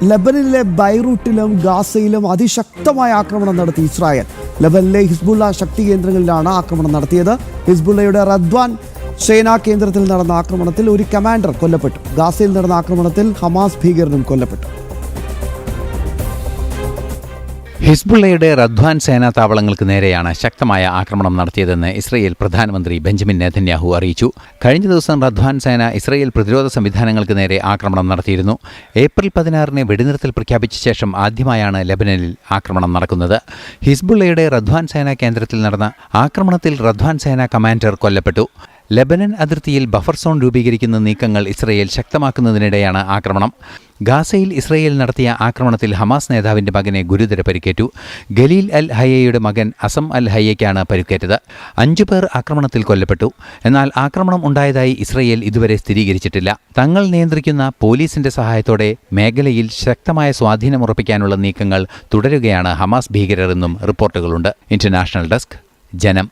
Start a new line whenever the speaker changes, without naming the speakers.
ലബനനിലെ ബൈറൂട്ടിലും ഗാസയിലും അതിശക്തമായ ആക്രമണം നടത്തി ഇസ്രായേൽ. ലബനനിലെ ഹിസ്ബുള്ള ശക്തി കേന്ദ്രങ്ങളിലാണ് ആക്രമണം നടത്തിയത്. ഹിസ്ബുള്ളയുടെ റദ്വാൻ സേനാ കേന്ദ്രത്തിൽ നടന്ന ആക്രമണത്തിൽ ഒരു കമാൻഡർ കൊല്ലപ്പെട്ടു. ഗാസയിൽ നടന്ന ആക്രമണത്തിൽ ഹമാസ് ഭീകരനും കൊല്ലപ്പെട്ടു.
ഹിസ്ബുള്ളയുടെ റദ്വാൻ സേനാ താവളങ്ങൾക്ക് നേരെയാണ് ശക്തമായ ആക്രമണം നടത്തിയതെന്ന് ഇസ്രയേൽ പ്രധാനമന്ത്രി ബെഞ്ചമിൻ നെതന്യാഹു അറിയിച്ചു. കഴിഞ്ഞ ദിവസം റദ്വാൻ സേന ഇസ്രയേൽ പ്രതിരോധ സംവിധാനങ്ങൾക്ക് നേരെ ആക്രമണം നടത്തിയിരുന്നു. ഏപ്രിൽ 16 വെടിനിർത്തൽ പ്രഖ്യാപിച്ച ശേഷം ആദ്യമായാണ് ലെബനനിൽ ആക്രമണം നടക്കുന്നത്. ഹിസ്ബുള്ളയുടെ റദ്വാൻ സേനാ കേന്ദ്രത്തിൽ നടന്ന ആക്രമണത്തിൽ റദ്വാൻ സേനാ കമാൻഡർ കൊല്ലപ്പെട്ടു. ലെബനൻ അതിർത്തിയിൽ ബഫർ സോൺ രൂപീകരിക്കുന്ന നീക്കങ്ങൾ ഇസ്രയേൽ ശക്തമാക്കുന്നതിനിടെയാണ് ആക്രമണം. ഗാസയിൽ ഇസ്രയേൽ നടത്തിയ ആക്രമണത്തിൽ ഹമാസ് നേതാവിന്റെ മകനെ ഗുരുതര പരിക്കേറ്റു. ഗലീൽ അൽ ഹയ്യയുടെ മകൻ അസം അൽ ഹയ്യയ്ക്കാണ് പരിക്കേറ്റത്. 5 പേർ ആക്രമണത്തിൽ കൊല്ലപ്പെട്ടു. എന്നാൽ ആക്രമണം ഉണ്ടായതായി ഇസ്രയേൽ ഇതുവരെ സ്ഥിരീകരിച്ചിട്ടില്ല. തങ്ങൾ നിയന്ത്രിക്കുന്ന പോലീസിന്റെ സഹായത്തോടെ മേഖലയിൽ ശക്തമായ സ്വാധീനമുറപ്പിക്കാനുള്ള നീക്കങ്ങൾ തുടരുകയാണ് ഹമാസ് ഭീകരരെന്നും റിപ്പോർട്ടുകളുണ്ട്. ഇന്റർനാഷണൽ ഡെസ്ക്, ജനം.